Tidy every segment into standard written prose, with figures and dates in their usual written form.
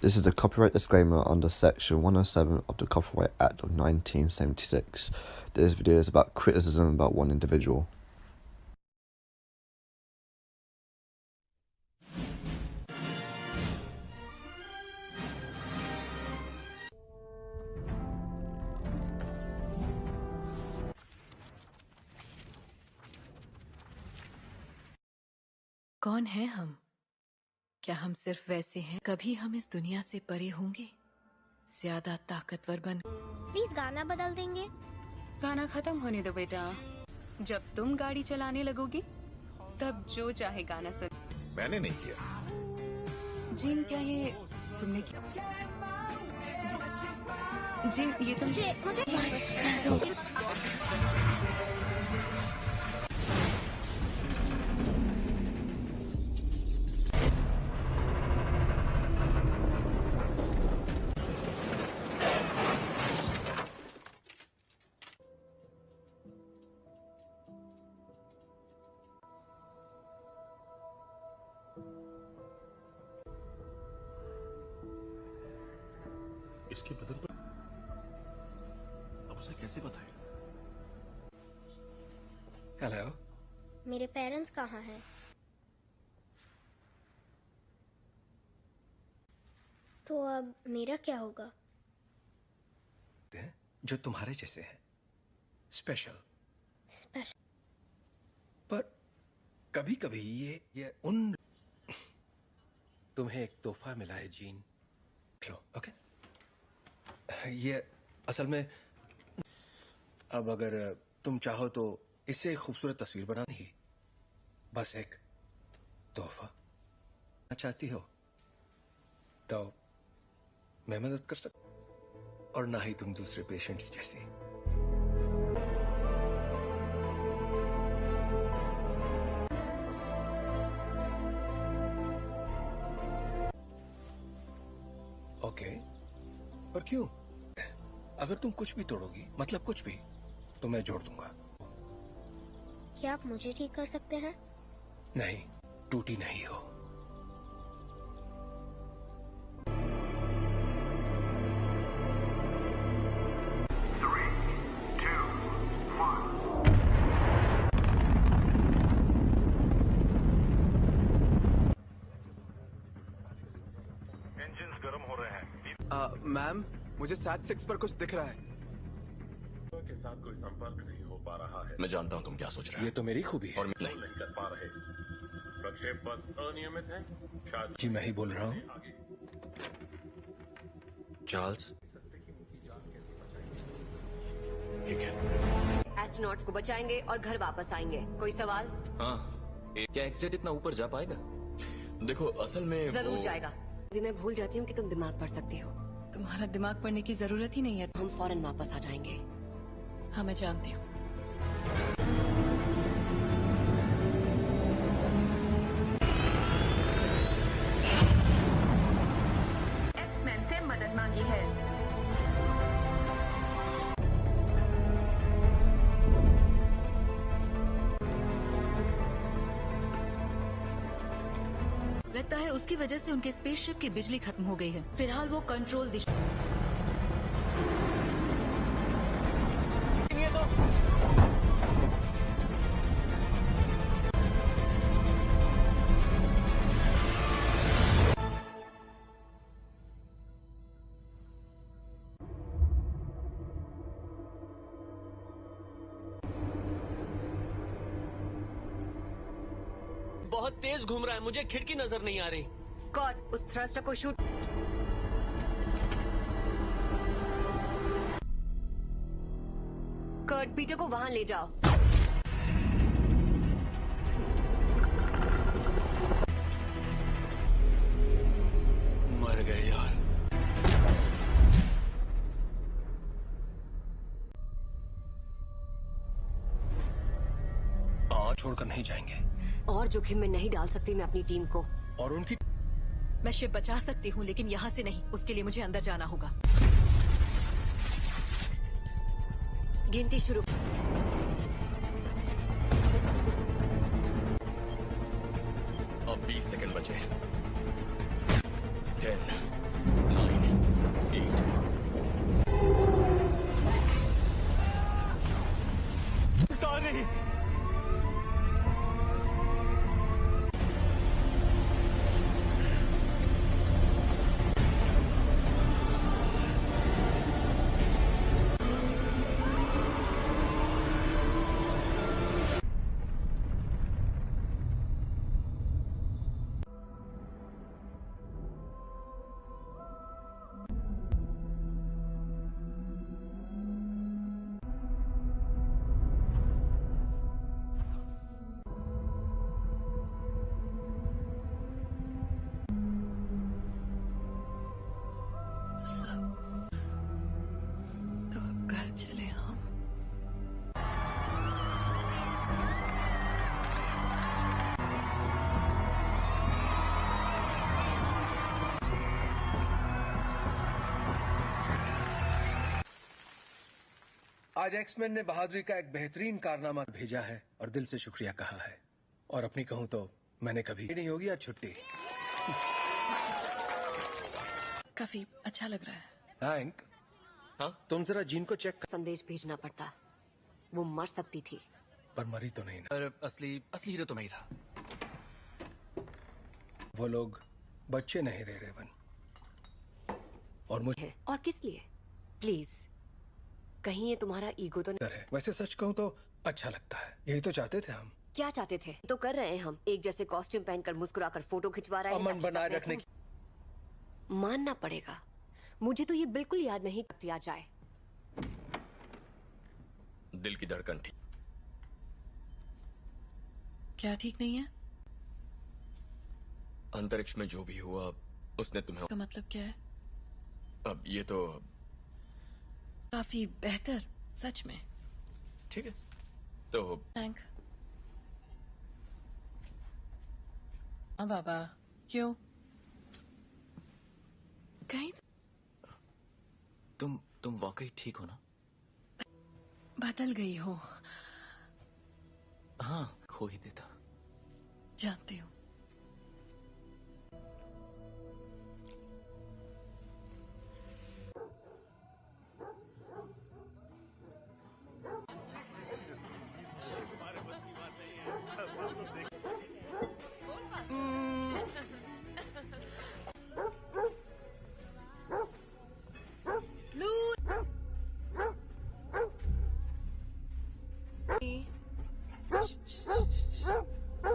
This is a copyright disclaimer under Section 107 of the Copyright Act of 1976. This video is about criticism about one individual. कौन है हम? क्या हम सिर्फ वैसे हैं? कभी हम इस दुनिया से परे होंगे, ज्यादा ताकतवर बन। प्लीज गाना बदल देंगे। गाना खत्म होने दो बेटा। जब तुम गाड़ी चलाने लगोगी तब जो चाहे गाना सुन। मैंने नहीं किया। जिन क्या ये तुमने किया? जिन ये तुम इसके बदन पर अब उसे कैसे बताएं? हेलो, मेरे पेरेंट्स कहाँ हैं? तो अब मेरा क्या होगा? जो तुम्हारे जैसे हैं, स्पेशल। पर कभी कभी ये उन तुम्हें एक तोहफा मिला है जीन, लो, ओके? ये असल में अब अगर तुम चाहो तो इससे एक खूबसूरत तस्वीर बनानी ही, बस एक तोहफा चाहती हो तो मैं मदद कर सकता, और ना ही तुम दूसरे पेशेंट्स जैसी। ओके, पर क्यों? अगर तुम कुछ भी तोड़ोगी, मतलब कुछ भी, तो मैं जोड़ दूंगा। क्या आप मुझे ठीक कर सकते हैं? नहीं, टूटी नहीं हो। इंजन्स गर्म हो रहे हैं। मैम, मुझे SAT-6 पर कुछ दिख रहा है। के साथ कोई संपर्क नहीं हो पा रहा है। मैं जानता हूं तुम क्या सोच रहे हो। ये तो मेरी खूबी है। और नहीं कर पा रहे। प्रक्षेप पथ अनियमित है। शायद जी मैं ही बोल रहा हूँ। चार्ल्स, ठीक है। एस्ट्रोनॉट्स को बचाएंगे और घर वापस आएंगे। कोई सवाल? हाँ, क्या एक्सेट इतना ऊपर जा पाएगा? देखो असल में जरूर जाएगा। अभी मैं भूल जाती हूँ कि तुम दिमाग पढ़ सकती हो। तुम्हारा दिमाग पढ़ने की जरूरत ही नहीं है। हम फौरन वापस आ जाएंगे। हाँ, मैं जानती हूँ। एक्समैन से मदद मांगी है। लगता है उसकी वजह से उनके स्पेसशिप की बिजली खत्म हो गई है। फिलहाल वो कंट्रोल दिशा। बहुत तेज घूम रहा है, मुझे खिड़की नजर नहीं आ रही। स्कॉट, उस थ्रस्टर को शूट। कर्ट, पीटर को वहां ले जाओ। मर गए यार। छोड़कर नहीं जाएंगे। और जोखिम में नहीं डाल सकती मैं अपनी टीम को। और उनकी मैं शिप बचा सकती हूँ, लेकिन यहाँ से नहीं। उसके लिए मुझे अंदर जाना होगा। गिनती शुरू। अब 20 सेकंड बचे। 10, नहीं। तो अब घर चले हम। आज एक्समैन ने बहादुरी का एक बेहतरीन कारनामा भेजा है और दिल से शुक्रिया कहा है। और अपनी कहूं तो मैंने कभी नहीं होगी आज छुट्टी। काफी अच्छा लग रहा है। हैंक, हाँ? तुम जरा जीन को चेक कर। संदेश भेजना पड़ता, वो मर सकती थी। पर मरी तो नहीं ना। पर असली हीरो तो मैं ही था। वो लोग बच्चे नहीं रहे रेवन। और मुझे है और किस लिए? प्लीज, कहीं ये तुम्हारा ईगो तो नहीं? डर है। वैसे सच कहूं तो अच्छा लगता है। यही तो चाहते थे हम। क्या चाहते थे तो कर रहे हैं हम। एक जैसे कॉस्ट्यूम पहनकर मुस्कुराकर फोटो खिंचवा रहे हैं। अमन बनाए रखने की। मानना पड़ेगा, मुझे तो ये बिल्कुल याद नहीं दिया जाए। दिल की धड़कन ठीक। क्या ठीक नहीं है? अंतरिक्ष में जो भी हुआ उसने तुम्हें। का मतलब क्या है? अब ये तो काफी बेहतर, सच में। ठीक है तो थैंक। हाँ बाबा, क्यों? कहीं तुम वाकई ठीक हो ना? बदल गई हो। हाँ, खो ही देता। जानती हूँ।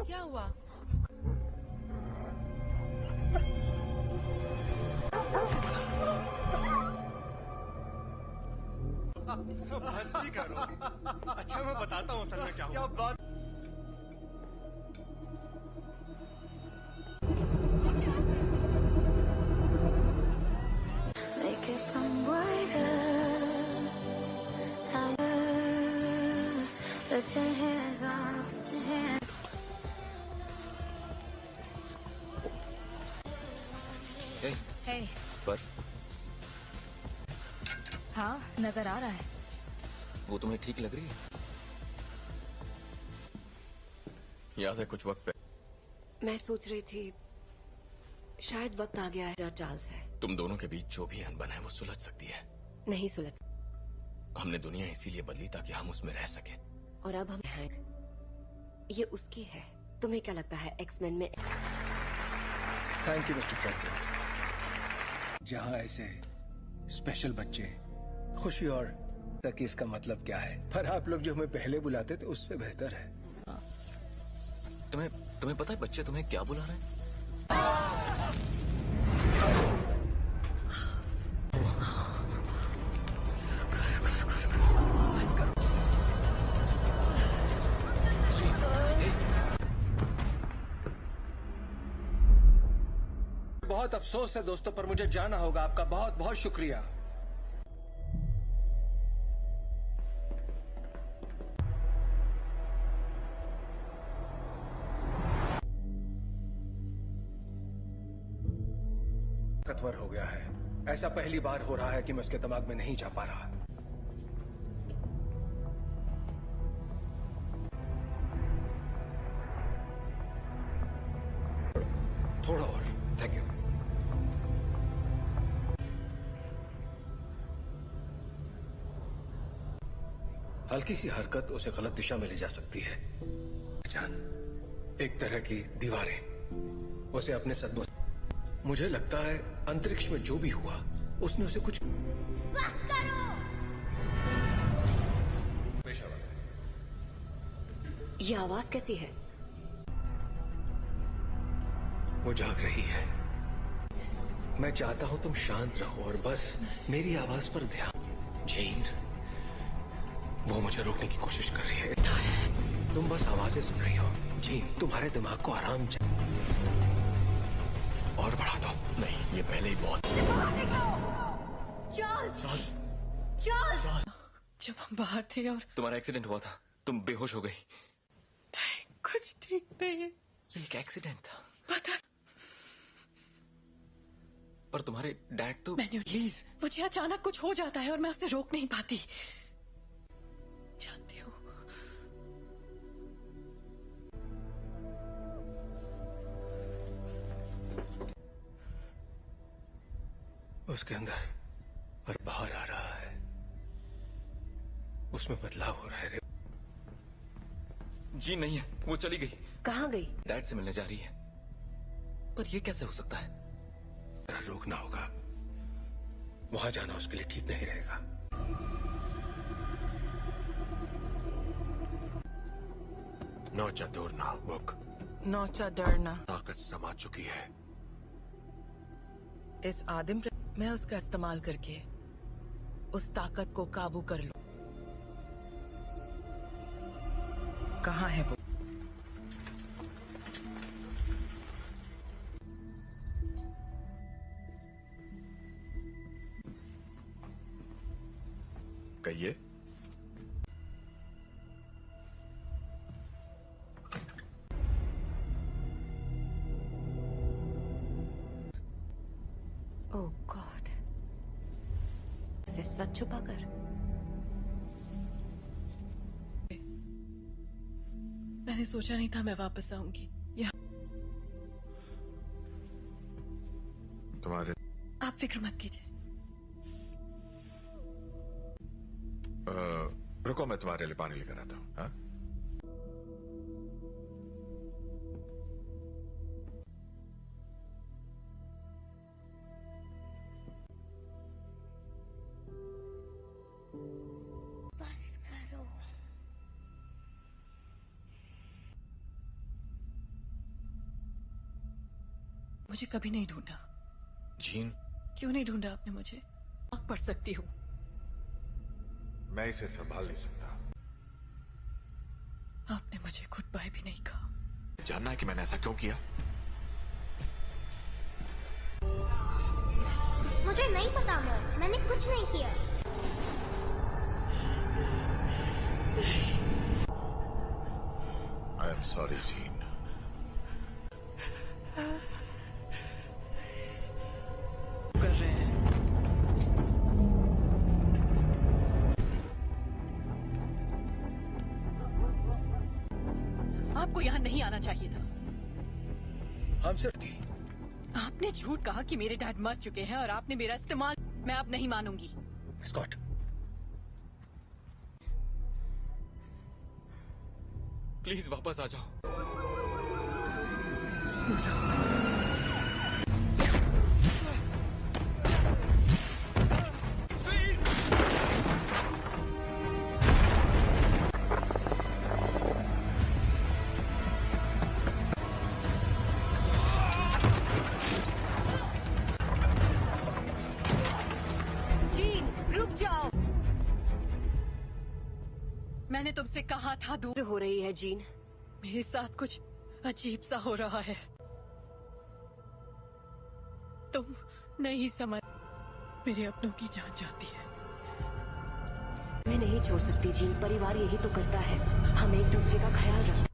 क्या हुआ? मस्ती करो। अच्छा मैं बताता हूँ असल में क्या हुआ। बात Hey, पर हाँ नजर आ रहा है। वो तुम्हें ठीक लग रही है? याद है कुछ वक्त पे मैं सोच रही थी शायद वक्त आ गया है जहाँ चार्ल्स है। तुम दोनों के बीच जो भी अनबन है वो सुलझ सकती है। नहीं सुलझ। हमने दुनिया इसीलिए बदली ताकि हम उसमें रह सके। और अब हम हैं। ये उसकी है। तुम्हें क्या लगता है एक्समैन में? Thank you mister president. जहाँ ऐसे स्पेशल बच्चे खुशी और तक इसका मतलब क्या है। पर आप लोग जो हमें पहले बुलाते थे उससे बेहतर है। तुम्हें पता है बच्चे तुम्हें क्या बुला रहे हैं? बहुत अफसोस है दोस्तों, पर मुझे जाना होगा। आपका बहुत बहुत शुक्रिया। ताकतवर हो गया है। ऐसा पहली बार हो रहा है कि मैं उसके दिमाग में नहीं जा पा रहा। थोड़ा और। Thank you. हल्की सी हरकत उसे गलत दिशा में ले जा सकती है। जान, एक तरह की दीवारें उसे अपने सदमों। मुझे लगता है अंतरिक्ष में जो भी हुआ उसने उसे कुछ। बस करो। ये आवाज कैसी है? वो जाग रही है। मैं चाहता हूं तुम शांत रहो और बस मेरी आवाज पर ध्यान। जीन, वो मुझे रोकने की कोशिश कर रही है। तुम बस आवाजें सुन रही हो। जीन, तुम्हारे दिमाग को आराम और बढ़ा दो। नहीं, ये पहले ही बहुत। चार्ल्स! चार्ल्स! जब हम बाहर थे और तुम्हारा एक्सीडेंट हुआ था, तुम बेहोश हो गई। कुछ ठीक नहीं है। ये एक एक्सीडेंट था। पता पर तुम्हारे डैड तो। प्लीज, मुझे अचानक कुछ हो जाता है और मैं उसे रोक नहीं पाती। जानती हूँ। उसके अंदर और बाहर आ रहा है। उसमें बदलाव हो रहा है। जी नहीं है, वो चली गई। कहाँ गई? डैड से मिलने जा रही है। पर ये कैसे हो सकता है? रोकना होगा। वहां जाना उसके लिए ठीक नहीं रहेगा। नौचा दूरना बुक। नौचा डरना। ताकत समा चुकी है। इस आदिम मैं उसका इस्तेमाल करके उस ताकत को काबू कर लूं। कहाँ है वो? कहिए। ओह गॉड, इसे सच छुपा कर। मैंने सोचा नहीं था मैं वापस आऊंगी। तुम्हारे आप फिक्र मत कीजिए। रुको, मैं तुम्हारे लिए पानी लेकर आता हूँ। हाँ? बस करो। मुझे कभी नहीं ढूंढा। जीन, क्यों नहीं ढूंढा आपने मुझे? आग पढ़ सकती हूँ। मैं इसे संभाल नहीं सकता। आपने मुझे गुड बाय भी नहीं कहा। जानना है कि मैंने ऐसा क्यों किया? मुझे नहीं पता मॉम, मैंने कुछ नहीं किया। I am sorry gene. कर रहे हैं। आपको यहाँ नहीं आना चाहिए था। हम सिर्फ थी। आपने झूठ कहा कि मेरे डैड मर चुके हैं और आपने मेरा इस्तेमाल। मैं अब नहीं मानूंगी। स्कॉट, प्लीज वापस आ जाओ। जीन, रुक जाओ। मैंने तुमसे कहा था दूर हो रही है जीन। मेरे साथ कुछ अजीब सा हो रहा है। तुम नहीं समझ। मेरे अपनों की जान जाती है। मैं नहीं छोड़ सकती जीन, परिवार यही तो करता है। हम एक दूसरे का ख्याल रखते।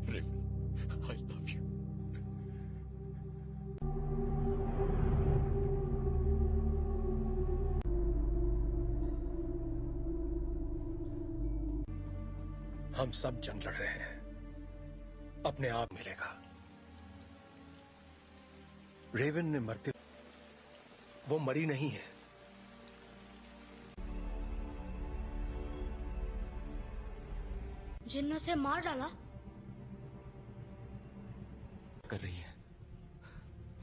Raven, I love you. हम सब जंग लड़ रहे हैं, अपने आप मिलेगा। रेवन ने मरते, वो मरी नहीं है। जिन ने उसे मार डाला। कर रही है,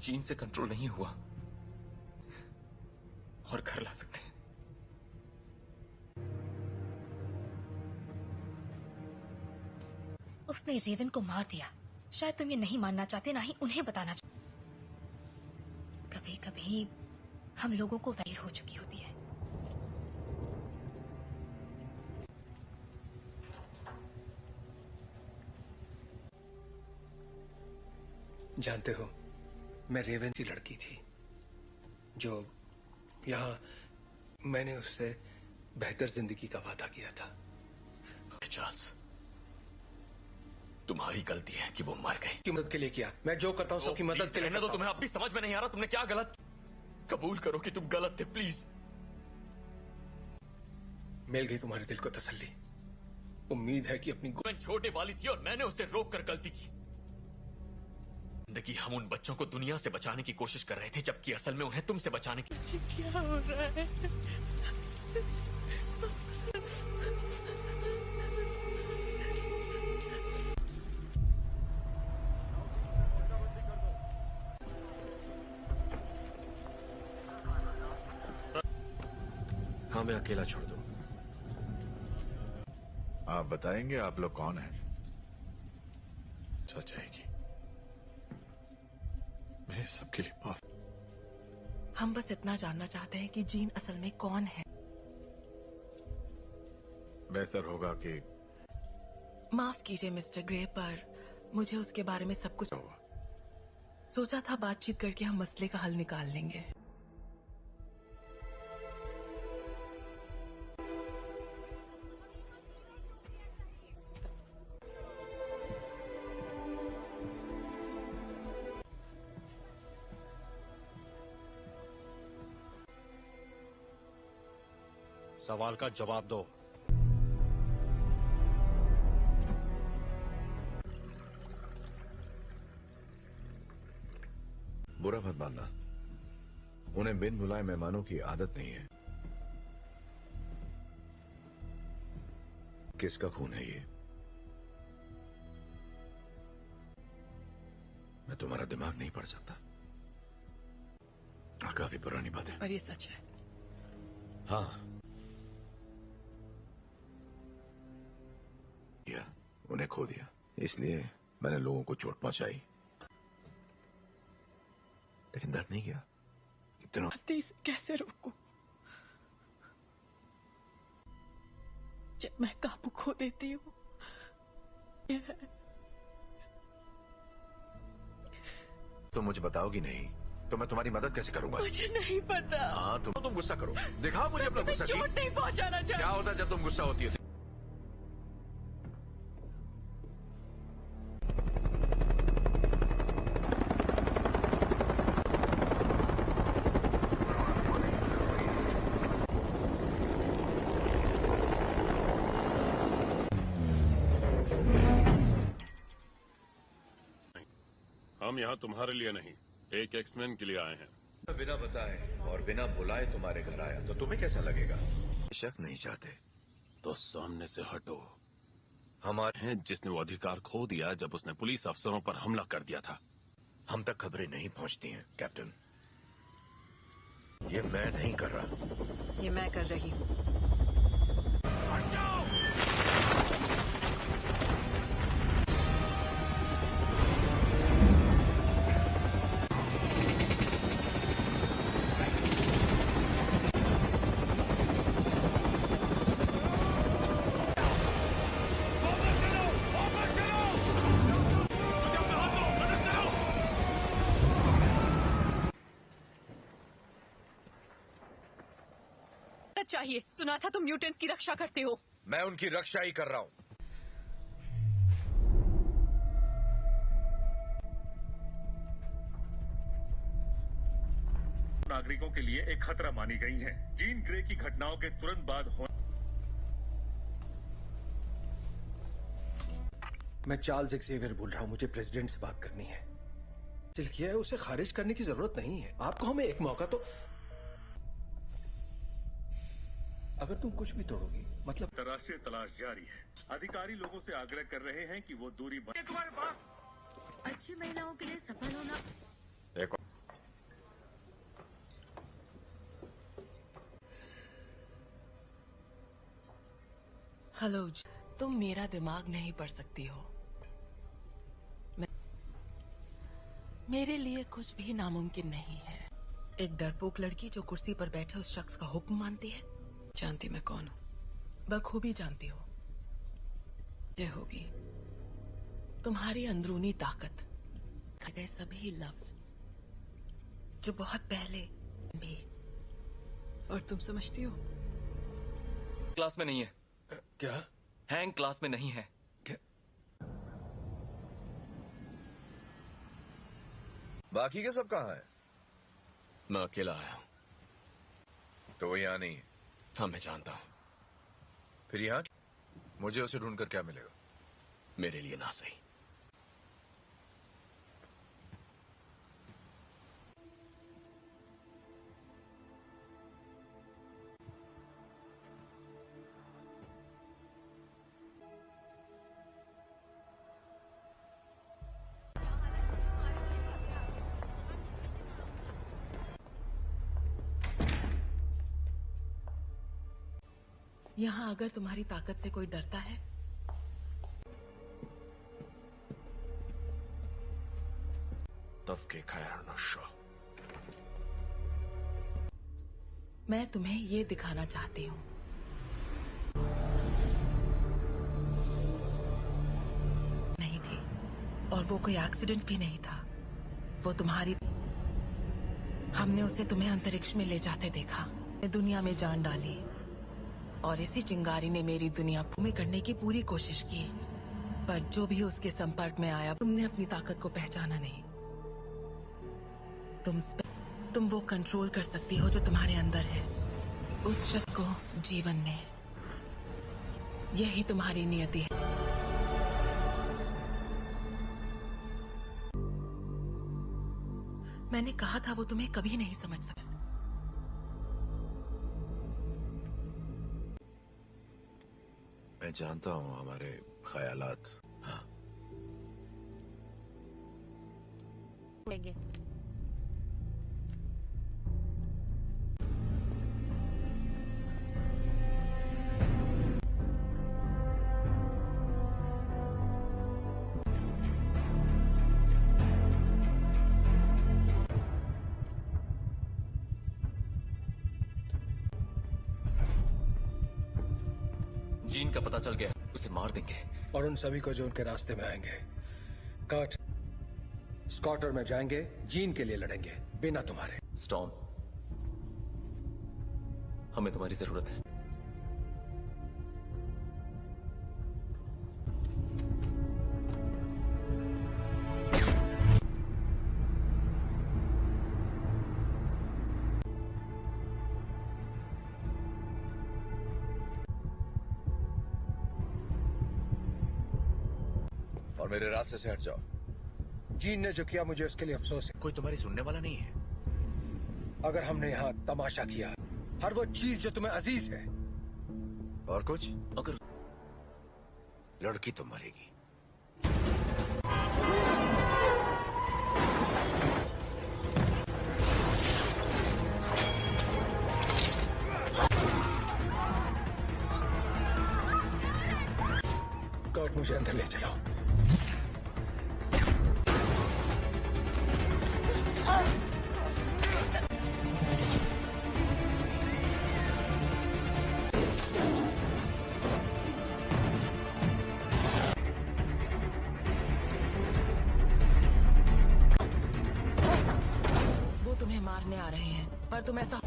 जीन से कंट्रोल नहीं हुआ और घर ला सकते हैं। उसने रेवन को मार दिया। शायद तुम ये नहीं मानना चाहते, ना ही उन्हें बताना चाहते। कभी कभी हम लोगों को वैर हो चुकी होती है। जानते हो, मैं रेवन की लड़की थी जो यहाँ मैंने उससे बेहतर जिंदगी का वादा किया था। चार्ल्स, तुम्हारी गलती है कि वो मर गए। की मदद के लिए किया, मैं जो करता हूँ सबकी मदद के लिए तो तुम्हें अब भी समझ में नहीं आ रहा तुमने क्या गलत। कबूल करो कि तुम गलत थे, प्लीज। मिल गई तुम्हारे दिल को तसल्ली। उम्मीद है कि अपनी छोटे वाली थी और मैंने उसे रोक कर गलती की। जिंदगी हम उन बच्चों को दुनिया से बचाने की कोशिश कर रहे थे, जबकि असल में उन्हें तुमसे बचाने की। क्या हो रहा है? हाँ, मैं अकेला छोड़ दो। आप बताएंगे आप लोग कौन हैं? सच आएगी। मैं सबके लिए माफ। हम बस इतना जानना चाहते हैं कि जीन असल में कौन है। बेहतर होगा कि माफ कीजिए मिस्टर ग्रे, पर मुझे उसके बारे में सब कुछ सोचा था। बातचीत करके हम मसले का हल निकाल लेंगे। सवाल का जवाब दो। बुरा मत मानना, उन्हें बिन बुलाए मेहमानों की आदत नहीं है। किसका खून है ये? मैं तुम्हारा दिमाग नहीं पढ़ सकता। काफी पुरानी बात है, पर ये सच है। हाँ, उन्हें खो दिया, इसलिए मैंने लोगों को चोट पहुंचाई, लेकिन दर्द नहीं किया। इतना इसे कैसे रोकूं? जब मैं काबू खो देती हूँ। तो मुझे बताओगी नहीं तो मैं तुम्हारी मदद कैसे करूंगा? मुझे नहीं पता। हाँ, तुम गुस्सा करो, दिखाओ मुझे अपना गुस्सा। चोट नहीं पहुंचाना चाहिए। क्या होता जब तुम गुस्सा होती है? हम यहाँ तुम्हारे लिए नहीं, एक एक्समैन के लिए आए हैं। बिना बताए और बिना बुलाए तुम्हारे घर आया तो तुम्हें कैसा लगेगा? शक नहीं चाहते तो सामने से हटो। हमारे हैं जिसने वो अधिकार खो दिया जब उसने पुलिस अफसरों पर हमला कर दिया था। हम तक खबरें नहीं पहुंचती हैं कैप्टन। ये मैं नहीं कर रहा, ये मैं कर रही हूँ। चाहिए, सुना था तुम म्यूटेंट्स की रक्षा करते हो। मैं उनकी रक्षा ही कर रहा हूं। नागरिकों के लिए एक खतरा मानी गई हैं। जीन ग्रे की घटनाओं के तुरंत बाद मैं चार्ल्स एक्सेवियर बोल रहा हूँ, मुझे प्रेसिडेंट से बात करनी है। दिल किया है, उसे खारिज करने की जरूरत नहीं है। आपको हमें एक मौका तो, अगर तुम कुछ भी तोड़ोगी मतलब। अंतर्राष्ट्रीय तलाश जारी है। अधिकारी लोगों से आग्रह कर रहे हैं कि वो दूरी तुम्हारे पास अच्छी महिलाओं के लिए सफल होना। देखो हेलो, तुम मेरा दिमाग नहीं पढ़ सकती हो। मेरे लिए कुछ भी नामुमकिन नहीं है। एक डरपोक लड़की जो कुर्सी पर बैठे उस शख्स का हुक्म मानती है। जानती मैं कौन हूँ? बखूबी जानती हो। ये होगी तुम्हारी अंदरूनी ताकत, गए सभी लफ्ज जो बहुत पहले भी। और तुम समझती हो? क्लास में नहीं है। क्या? हैंग क्लास में नहीं है। क्या? बाकी के सब कहाँ हैं? मैं अकेला आया हूं। तो वो यहाँ नहीं है? हाँ, मैं जानता हूं। फिर यहाँ मुझे उसे ढूंढकर क्या मिलेगा? मेरे लिए ना सही। यहाँ अगर तुम्हारी ताकत से कोई डरता है, तब के खैर नशा। मैं तुम्हें ये दिखाना चाहती हूँ। नहीं थी, और वो कोई एक्सीडेंट भी नहीं था। वो तुम्हारी, हमने उसे तुम्हें अंतरिक्ष में ले जाते देखा, दुनिया में जान डाली, और इसी चिंगारी ने मेरी दुनिया भूमि करने की पूरी कोशिश की। पर जो भी उसके संपर्क में आया, तुमने अपनी ताकत को पहचाना नहीं। तुम वो कंट्रोल कर सकती हो जो तुम्हारे अंदर है, उस शख्स को जीवन में। यही तुम्हारी नियति है। मैंने कहा था वो तुम्हें कभी नहीं समझ सका। मैं जानता हूँ हमारे ख्यालात। हाँ। जीन का पता चल गया, उसे मार देंगे। और उन सभी को जो उनके रास्ते में आएंगे। कर्ट, स्कॉट और मैं जाएंगे, जीन के लिए लड़ेंगे, बिना तुम्हारे। स्टॉर्म, हमें तुम्हारी जरूरत है। और मेरे रास्ते से हट जाओ। जीन ने जो किया मुझे उसके लिए अफसोस है। कोई तुम्हारी सुनने वाला नहीं है। अगर हमने यहाँ तमाशा किया, हर वो चीज जो तुम्हें अजीज है। और कुछ? अगर लड़की तो मरेगी। कर्ट, मुझे अंदर ले चलो। वो तुम्हें मारने आ रहे हैं, पर तुम ऐसा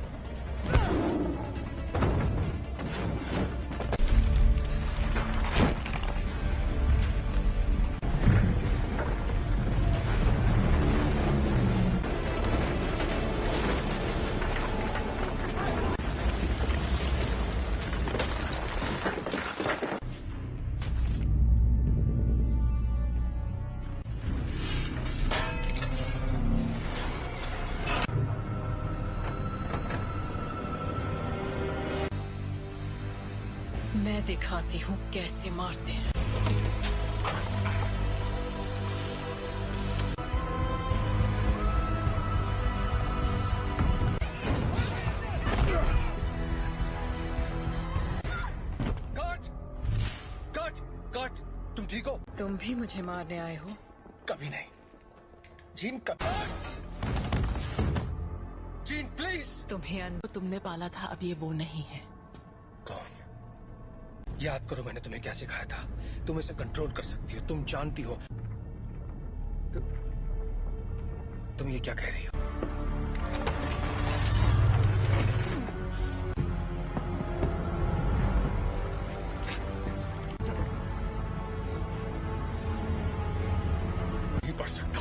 दिखाती हूँ कैसे मारते हैं। कट, तुम ठीक हो? तुम भी मुझे मारने आए हो? कभी नहीं जीन, जीन प्लीज। तुम्हें तुमने पाला था, अब ये वो नहीं है। कौन? याद करो मैंने तुम्हें क्या सिखाया था। तुम इसे कंट्रोल कर सकती हो, तुम जानती हो। तुम ये क्या कह रही हो? नहीं पढ़ सकता,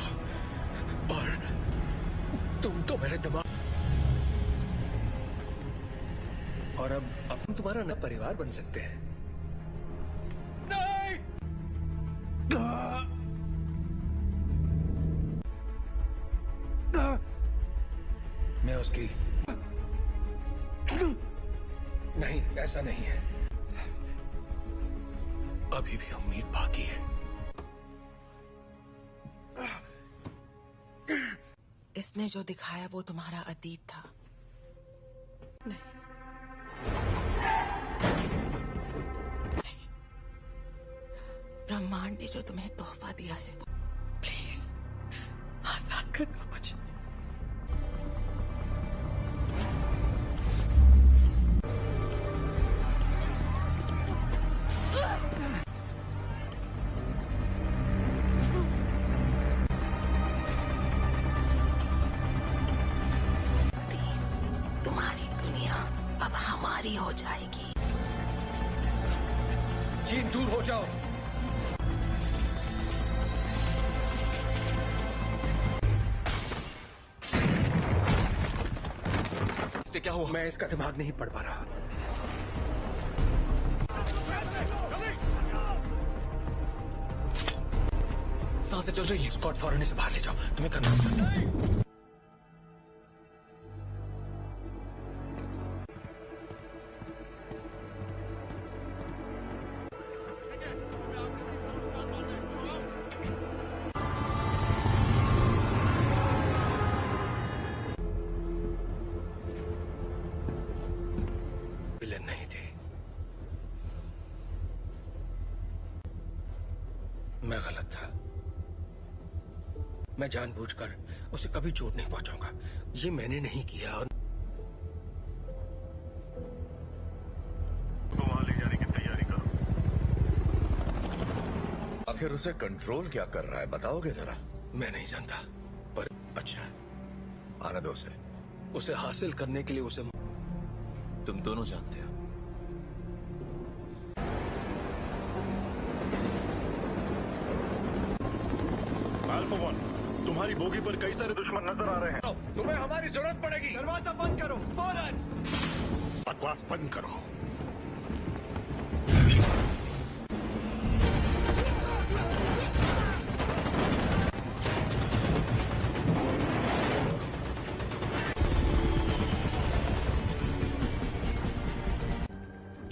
और तुम तो मेरे दिमाग, और अब हम तुम्हारा नया परिवार बन सकते हैं। नहीं! मैं उसकी, नहीं, ऐसा नहीं है। अभी भी उम्मीद बाकी है। इसने जो दिखाया वो तुम्हारा अतीत था। नहीं, ब्रह्मांड ने जो तुम्हें तोहफा दिया है। प्लीज आजाद कर दो मुझे। तुम्हारी दुनिया अब हमारी हो जाएगी। जीन, दूर हो जाओ। इससे क्या हुआ? मैं इसका दिमाग नहीं पढ़ पा रहा। सांसें चल रही है। स्कॉट, फौरन इसे बाहर ले जाओ। तुम्हें करना होगा। विलेन नहीं थे, मैं गलत था। मैं जानबूझकर उसे कभी चोट नहीं पहुंचाऊंगा। ये मैंने नहीं किया। और तो वहां ले जाने की तैयारी करो। आखिर उसे कंट्रोल क्या कर रहा है, बताओगे जरा? मैं नहीं जानता, पर अच्छा, आने दो उसे। उसे हासिल करने के लिए उसे, तुम दोनों जानते हो। अल्फा वन, तुम्हारी बोगी पर कई सारे दुश्मन नजर आ रहे हैं। तुम्हें हमारी जरूरत पड़ेगी। दरवाजा बंद करो फौरन। बकवास बंद करो।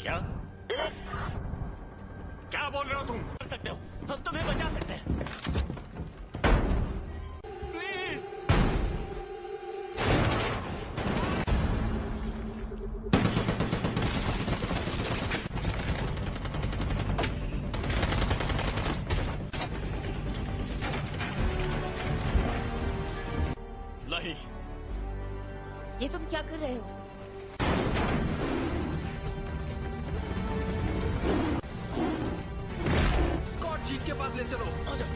क्या क्या बोल रहे हो तुम? कर सकते हो, हम तुम्हें बचा सकते हैं। प्लीज। नहीं, ये तुम क्या कर रहे हो? स्कॉट, जीत के पास ले चलो। आ जाओ।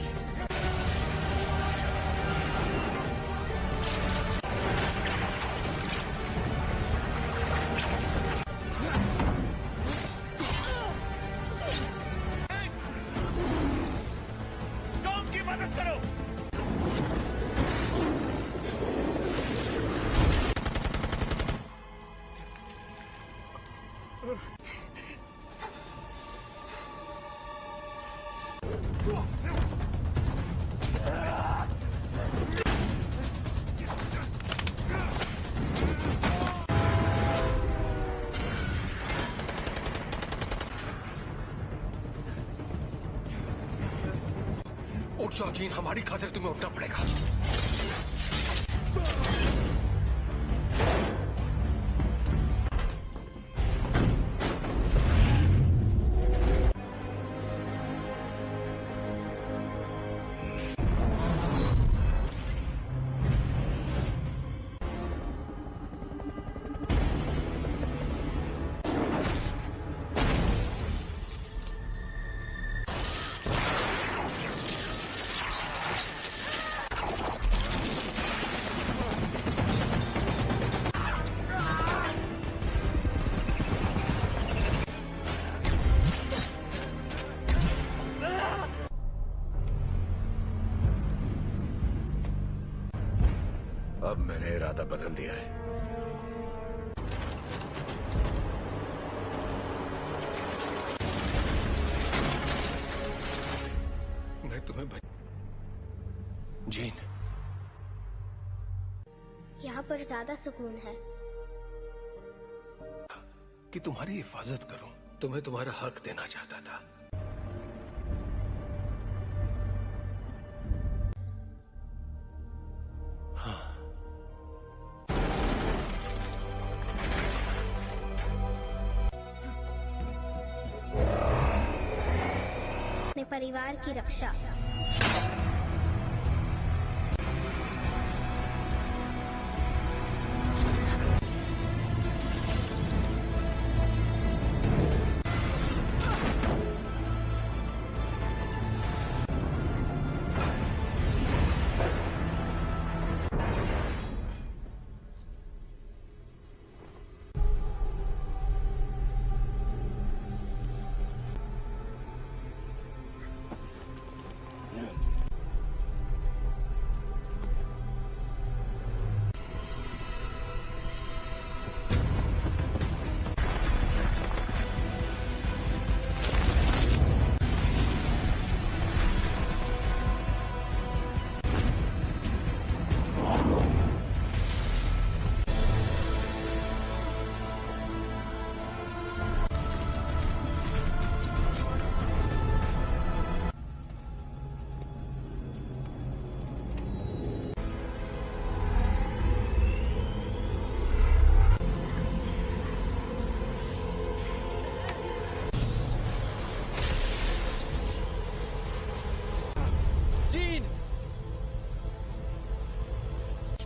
टॉम की मदद करो। उठ जाओ जीन, हमारी खातिर तुम्हें उठना पड़ेगा। अब मैंने इरादा बदल दिया है। मैं तुम्हें जीन, यहाँ पर ज्यादा सुकून है। कि तुम्हारी हिफाजत करूं, तुम्हें तुम्हारा हक देना चाहता था। हाँ, अपने परिवार की रक्षा।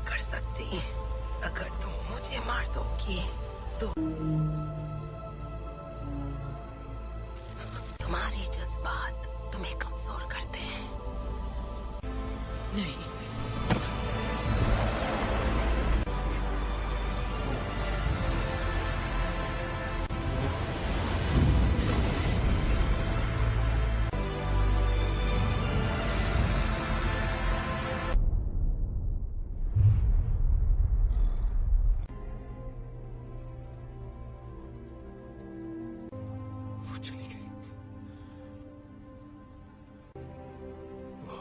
कर सकती, अगर तुम मुझे मार दोगी तो तुम्हारे जज्बात तुम्हें कमजोर करते हैं। नहीं, वो चली गई। वो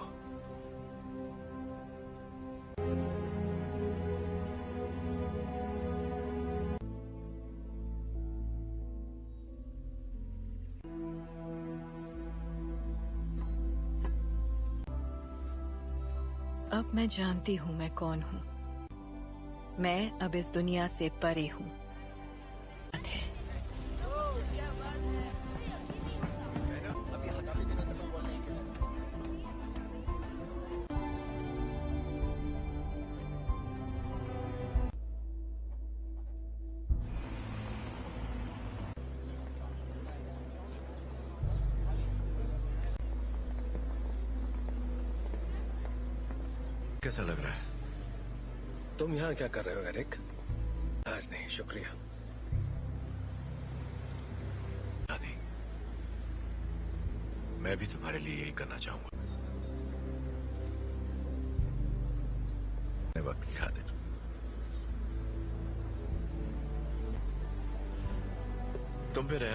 अब मैं जानती हूँ मैं कौन हूँ। मैं अब इस दुनिया से परे हूँ। कैसा लग रहा है? तुम यहाँ क्या कर रहे हो एरिक? आज नहीं, शुक्रिया। नहीं, मैं भी तुम्हारे लिए यही करना चाहूंगा। वक्त की खातिर तुम पे रह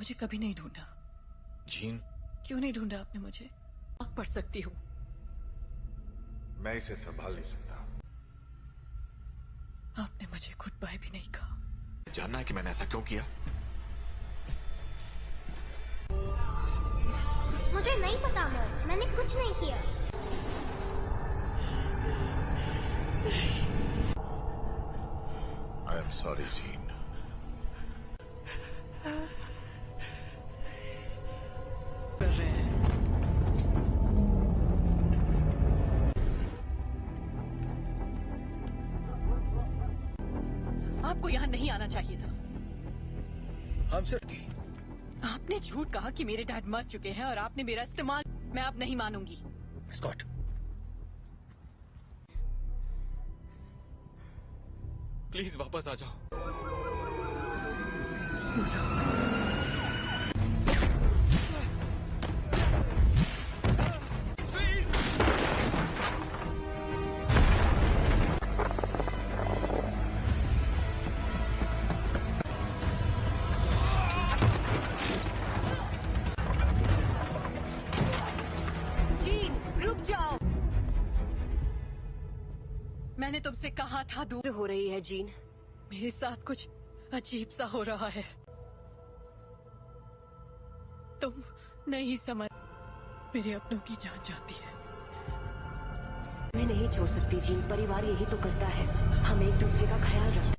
मुझे कभी नहीं ढूंढा। जीन, क्यों नहीं ढूंढा आपने मुझे? आग पढ़ सकती हूँ। मैं इसे संभाल नहीं सकता। आपने मुझे गुड बाय भी नहीं कहा। जानना है कि मैंने ऐसा क्यों किया? मुझे नहीं पता मॉम, मैंने कुछ नहीं किया। I am sorry gene. कर रहे हैं। आपको यहाँ नहीं आना चाहिए था। हम सिर्फ थी। आपने झूठ कहा कि मेरे डैड मर चुके हैं और आपने मेरा इस्तेमाल। मैं अब नहीं मानूंगी। स्कॉट, प्लीज वापस आ जाओ। जीन, रुक जाओ। मैंने तुमसे कहा था दूर हो रही है जीन। मेरे साथ कुछ अजीब सा हो रहा है। तुम नहीं समझ। मेरे अपनों की जान जाती है। मैं नहीं छोड़ सकती जीन, परिवार यही तो करता है। हम एक दूसरे का ख्याल रखते।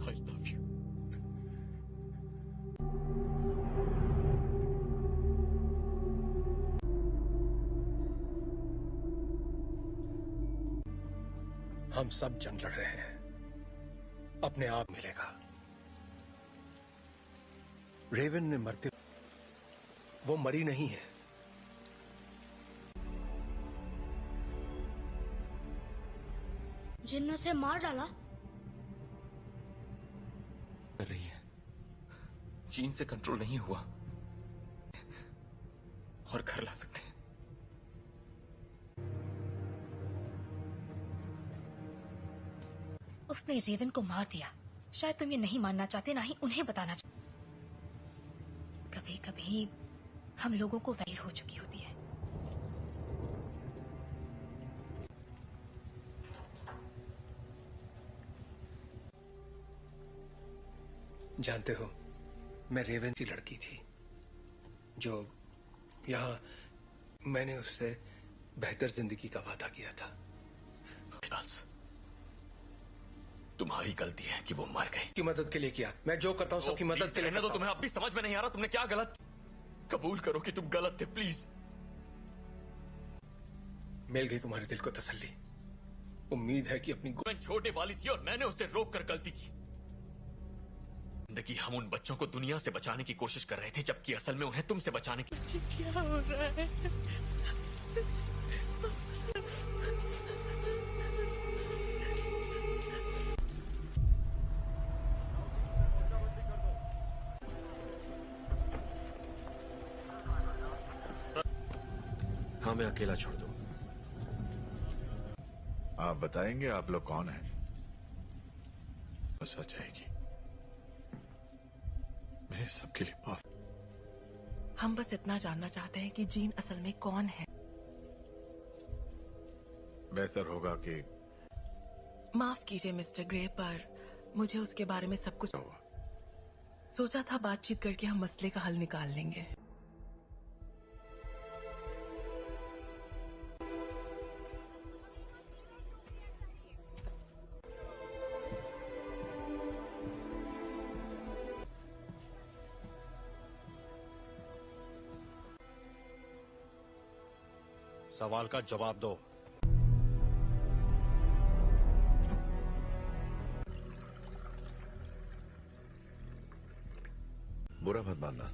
I love you. हम सब जंग लड़ रहे हैं। अपने आप मिलेगा। रेवन ने मरते, वो मरी नहीं है। जिन ने उसे मार डाला। कर रही है। जीन से कंट्रोल नहीं हुआ और घर ला सकते हैं। उसने रेवन को मार दिया। शायद तुम ये नहीं मानना चाहते, ना ही उन्हें बताना चाहते। कभी कभी हम लोगों को वैर हो चुकी होती है। जानते हो, मैं रेवन की लड़की थी जो यहाँ मैंने उससे बेहतर जिंदगी का वादा किया था। तुम्हारी गलती है कि वो मर गई। की मदद के लिए किया। मैं जो करता हूँ सबकी मदद के लिए तो तुम्हें अब भी समझ में नहीं आ रहा तुमने क्या गलत। कबूल करो कि तुम गलत थे प्लीज। मिल गई तुम्हारे दिल को तसल्ली। उम्मीद है कि अपनी मैं छोटे वाली थी और मैंने उसे रोक कर गलती की। जिंदगी हम उन बच्चों को दुनिया से बचाने की कोशिश कर रहे थे, जबकि असल में उन्हें तुमसे बचाने की। क्या हो रहा है? हमें अकेला छोड़ दो। आप बताएंगे आप लोग कौन हैं? बस आ जाएगी। मैं सबके लिए माफ। हम बस इतना जानना चाहते हैं कि जीन असल में कौन है। बेहतर होगा कि माफ कीजिए मिस्टर ग्रे, पर मुझे उसके बारे में सब कुछ सोचा था। बातचीत करके हम मसले का हल निकाल लेंगे। सवाल का जवाब दो। बुरा मत मानना,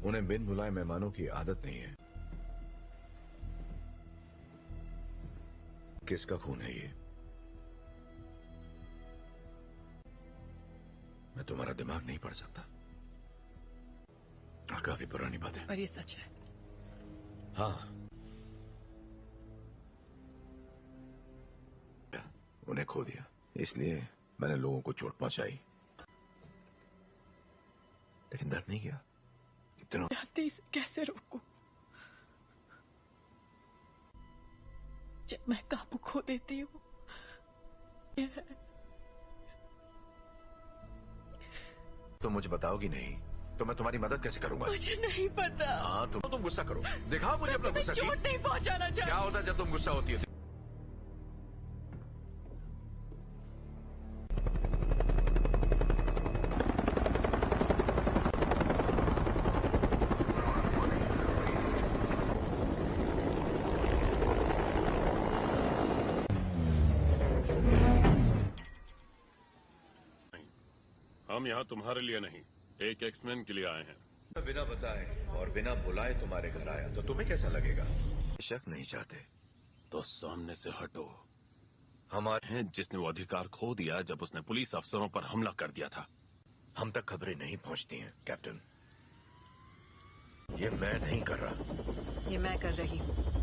उन्हें बिन बुलाए मेहमानों की आदत नहीं है। किसका खून है ये? मैं तुम्हारा दिमाग नहीं पढ़ सकता। काफी पुरानी बात है। पर ये सच है। हाँ, उन्हें खो दिया, इसलिए मैंने लोगों को चोट पहुंचाई, लेकिन दर्द नहीं किया। इतना जानती इसे कैसे रोकूं? जब मैं काबू खो देती हूँ, तुम मुझे बताओगी नहीं तो मैं तुम्हारी मदद कैसे करूंगा? मुझे नहीं पता। हाँ, तुम गुस्सा करो, दिखाओ मुझे अपना गुस्सा। चोट नहीं पहुंचाना चाहती। क्या होता है जब तुम गुस्सा होती है? हम यहाँ तुम्हारे लिए नहीं, एक एक्समैन के लिए आए हैं। बिना बताए और बिना बुलाए तुम्हारे घर आया तो तुम्हें कैसा लगेगा? शक नहीं चाहते तो सामने से हटो। हमारे हैं जिसने वो अधिकार खो दिया जब उसने पुलिस अफसरों पर हमला कर दिया था। हम तक खबरें नहीं पहुंचती हैं, कैप्टन। ये मैं नहीं कर रहा, ये मैं कर रही हूँ।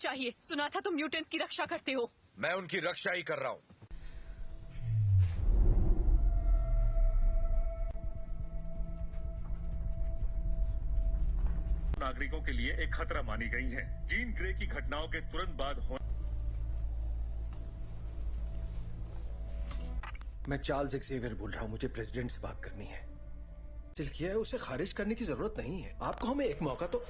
चाहिए। सुना था तुम म्यूटेंट्स की रक्षा करते हो। मैं उनकी रक्षा ही कर रहा हूं। नागरिकों के लिए एक खतरा मानी गई हैं। जीन ग्रे की घटनाओं के तुरंत बाद मैं चार्ल्स एक्सेवियर बोल रहा हूं। मुझे प्रेसिडेंट से बात करनी है। दिल किया है, उसे खारिज करने की जरूरत नहीं है। आपको हमें एक मौका तो।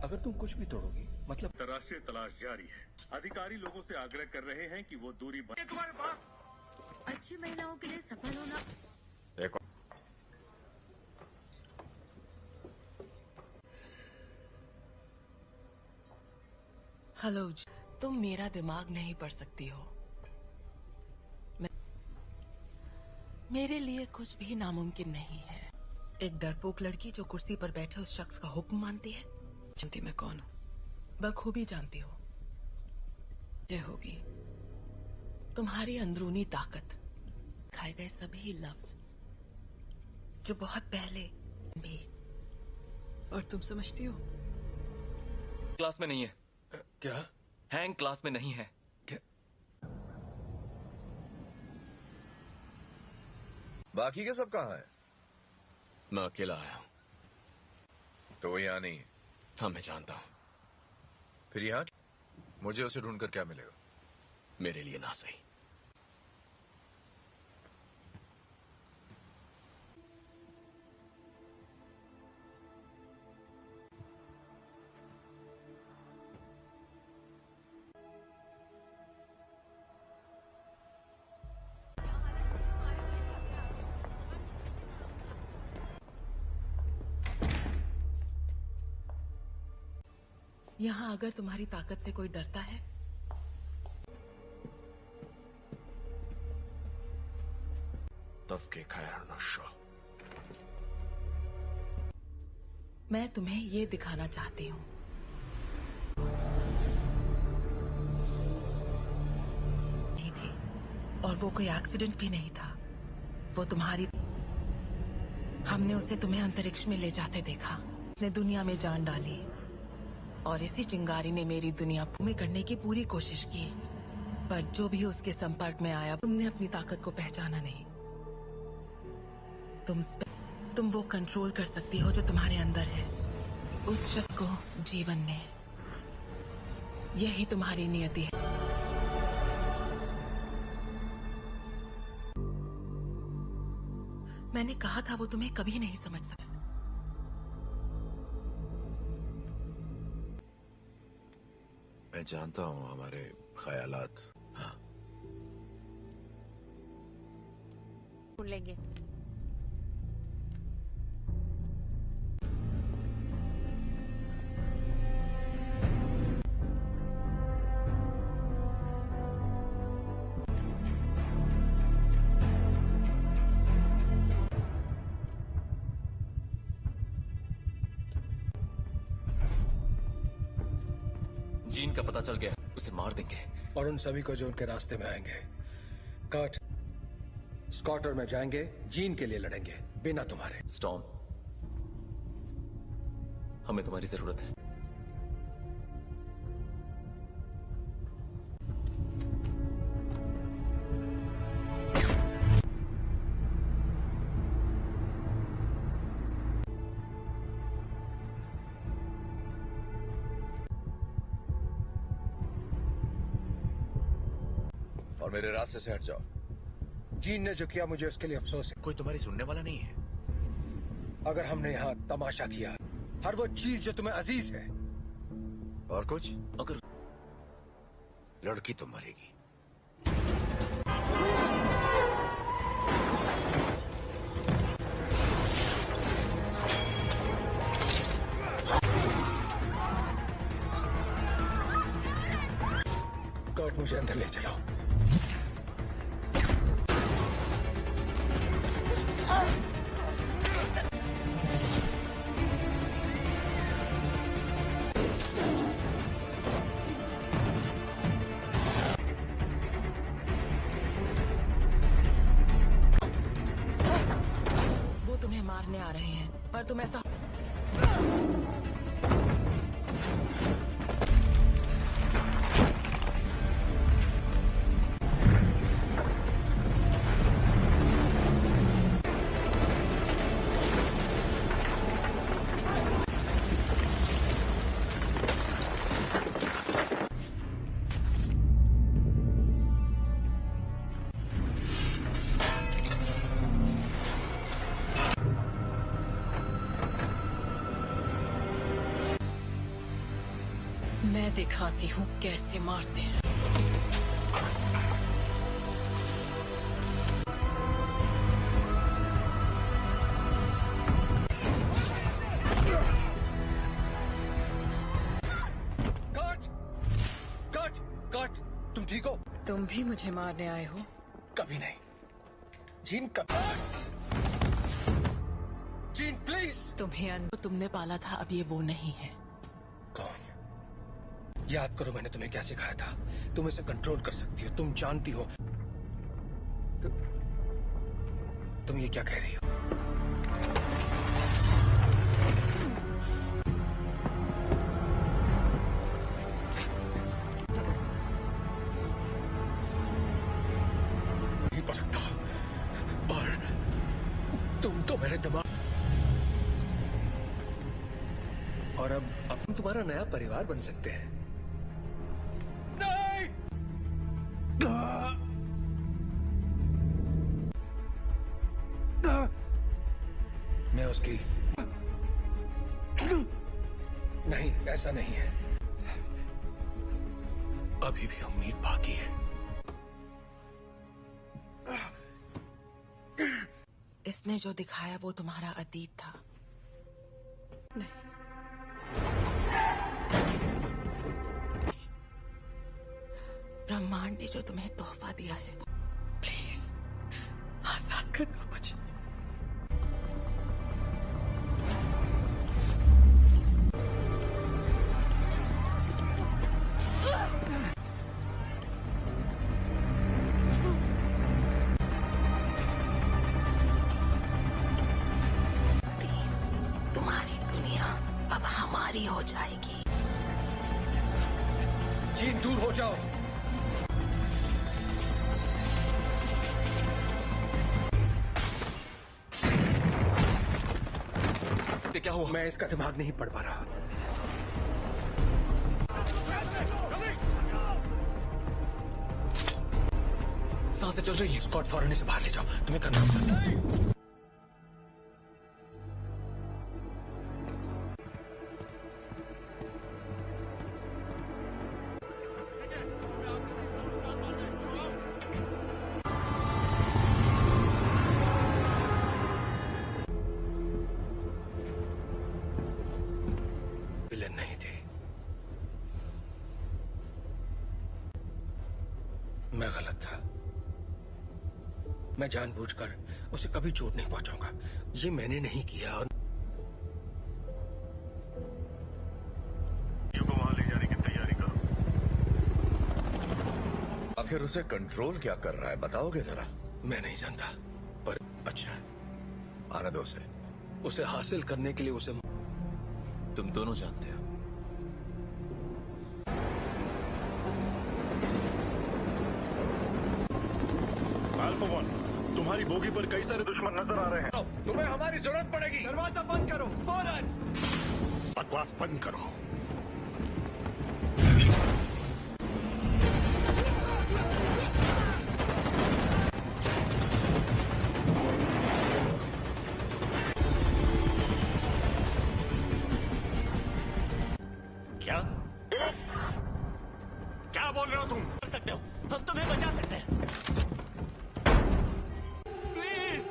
अगर तुम कुछ भी तोड़ोगी मतलब। अंतर्राष्ट्रीय तलाश जारी है। अधिकारी लोगों से आग्रह कर रहे हैं कि वो दूरी तुम्हारे पास अच्छी महिलाओं के लिए सफल होना। देखो, हेलो, तुम मेरा दिमाग नहीं पढ़ सकती हो। मेरे लिए कुछ भी नामुमकिन नहीं है। एक डरपोक लड़की जो कुर्सी पर बैठे उस शख्स का हुक्म मानती है। जानती मैं कौन हूँ? बखूबी जानती हो। ये होगी तुम्हारी अंदरूनी ताकत, खाए गए सभी लफ्ज जो बहुत पहले भी। और तुम समझती हो क्लास में नहीं है। क्या? हैंग क्लास में नहीं है। क्या? बाकी के सब कहाँ हैं? मैं अकेला आया हूँ। तो वो यहाँ नहीं है। हाँ, मैं जानता हूँ। फिर यहाँ मुझे उसे ढूंढकर क्या मिलेगा? मेरे लिए ना सही। यहाँ अगर तुम्हारी ताकत से कोई डरता है तफके खैर नशा। मैं तुम्हें ये दिखाना चाहती हूँ। नहीं थी, और वो कोई एक्सीडेंट भी नहीं था। वो तुम्हारी। हमने उसे तुम्हें अंतरिक्ष में ले जाते देखा। उसने दुनिया में जान डाली और इसी चिंगारी ने मेरी दुनिया में करने की पूरी कोशिश की। पर जो भी उसके संपर्क में आया, तुमने अपनी ताकत को पहचाना नहीं। तुम वो कंट्रोल कर सकती हो जो तुम्हारे अंदर है, उस शख्स को जीवन में। यही तुम्हारी नियति है। मैंने कहा था वो तुम्हें कभी नहीं समझ सकता। मैं जानता हूँ हमारे ख्यालात। हाँ, सुन लेंगे। जीन का पता चल गया, उसे मार देंगे। और उन सभी को जो उनके रास्ते में आएंगे। कर्ट, स्कॉट और मैं जाएंगे, जीन के लिए लड़ेंगे, बिना तुम्हारे। स्टॉर्म, हमें तुम्हारी जरूरत है। और मेरे रास्ते से हट जाओ। जीन ने जो किया मुझे उसके लिए अफसोस है। कोई तुम्हारी सुनने वाला नहीं है। अगर हमने यहाँ तमाशा किया, हर वो चीज जो तुम्हें अजीज है। और कुछ? अगर लड़की तो मरेगी। कर्ट, मुझे अंदर ले चलो। वो तुम्हें मारने आ रहे हैं, पर तुम ऐसा मैं दिखाती हूँ कैसे मारते हैं। कर्ट! कर्ट! कर्ट! तुम ठीक हो? तुम भी मुझे मारने आए हो? कभी नहीं। Gene, gene please! तुम्हें तुमने पाला था, अब ये वो नहीं है। कौन? याद करो मैंने तुम्हें क्या सिखाया था। तुम इसे कंट्रोल कर सकती हो, तुम जानती हो। तुम ये क्या कह रही हो? नहीं पढ़ सकता। और तुम तो मेरे दिमाग। और अब हम तुम्हारा नया परिवार बन सकते हैं। नहीं! मैं उसकी नहीं, ऐसा नहीं है। अभी भी उम्मीद बाकी है। इसने जो दिखाया वो तुम्हारा अतीत था। नहीं, ब्रह्मांड ने जो तुम्हें तोहफा दिया है। प्लीज आजाद कर दो मुझे। तुम्हारी दुनिया अब हमारी हो जाएगी। जीन, दूर हो जाओ। क्या हुआ? मैं इसका दिमाग नहीं पढ़ पा रहा। सांसें चल रही हैं। स्कॉट, फौरन इसे बाहर ले जाओ। तुम्हें करना होगा। विलेन नहीं थी। मैं गलत था। मैं जानबूझकर उसे कभी चोट नहीं पहुंचाऊंगा। ये मैंने नहीं किया। और को वहां ले जाने की तैयारी करो। आखिर उसे कंट्रोल क्या कर रहा है, बताओगे जरा? मैं नहीं जानता, पर अच्छा, आने दो उसे हासिल करने के लिए उसे तुम दोनों जानते हो। अल्फा वन, तुम्हारी बोगी पर कई सारे दुश्मन नजर आ रहे हैं। तुम्हें हमारी जरूरत पड़ेगी। दरवाजा बंद करो फौरन। बकवास बंद करो। क्या बोल रहे हो तुम? कर सकते हो, हम तुम्हें बचा सकते हैं। प्लीज।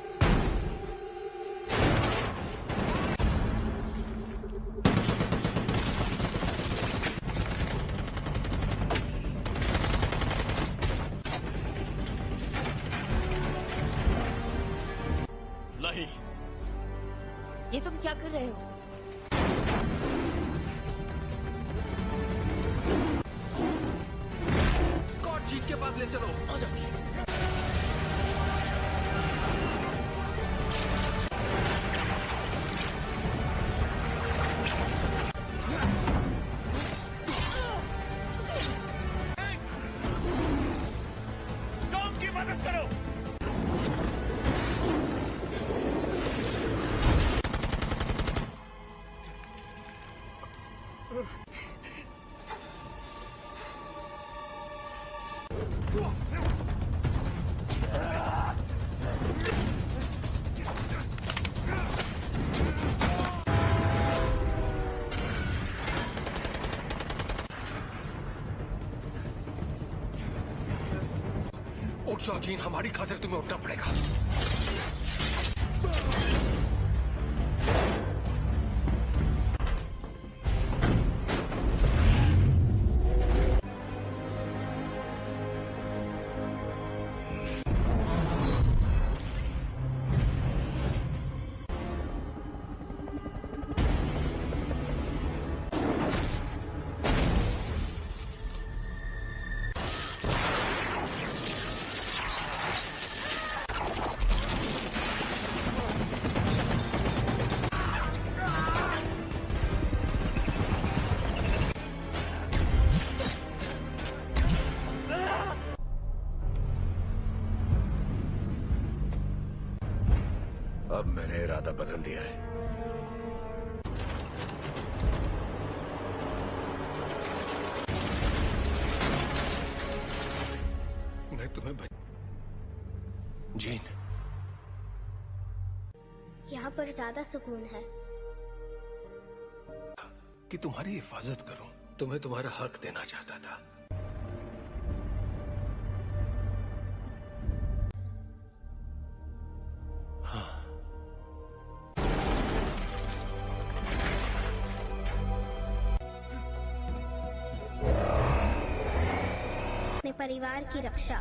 नहीं। ये तुम क्या कर रहे हो? स्कॉट जीत के पास ले चलो। आ जाओ। टॉम की मदद करो। उठ जाओ जीन, हमारी खातिर तुम्हें उठना पड़ेगा। अब मैंने इरादा बदल दिया है। मैं तुम्हें जीन, यहाँ पर ज्यादा सुकून है। कि तुम्हारी हिफाजत करूं, तुम्हें तुम्हारा हक देना चाहता था। अपने परिवार की रक्षा।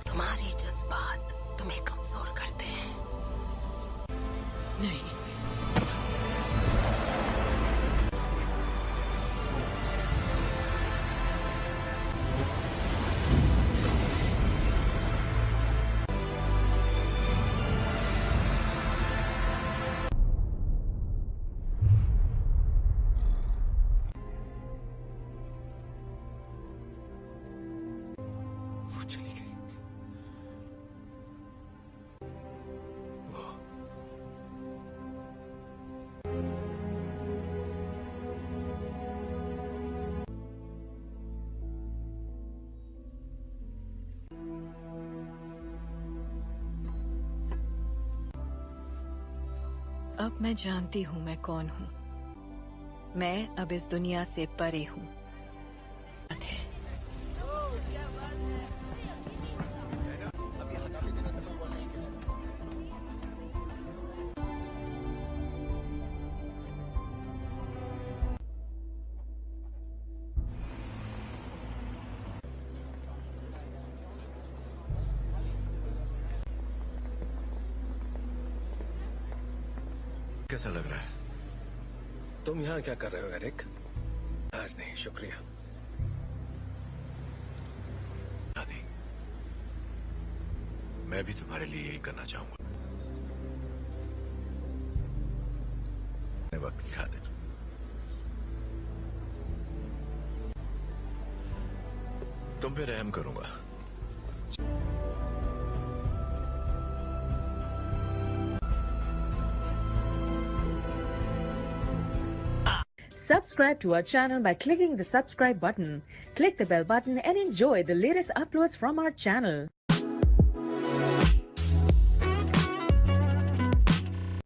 तुम्हारे जज्बात तुम्हें कमजोर करते हैं। नहीं, वो चली गई। वो अब मैं जानती हूँ मैं कौन हूँ। मैं अब इस दुनिया से परे हूँ। कैसा लग रहा है? तुम यहाँ क्या कर रहे हो एरिक? आज नहीं, शुक्रिया। आदि, मैं भी तुम्हारे लिए यही करना चाहूंगा। वक्त की खातिर तुम पे रहम करूंगा। Subscribe to our channel by clicking the subscribe button. Click the bell button and enjoy the latest uploads from our channel.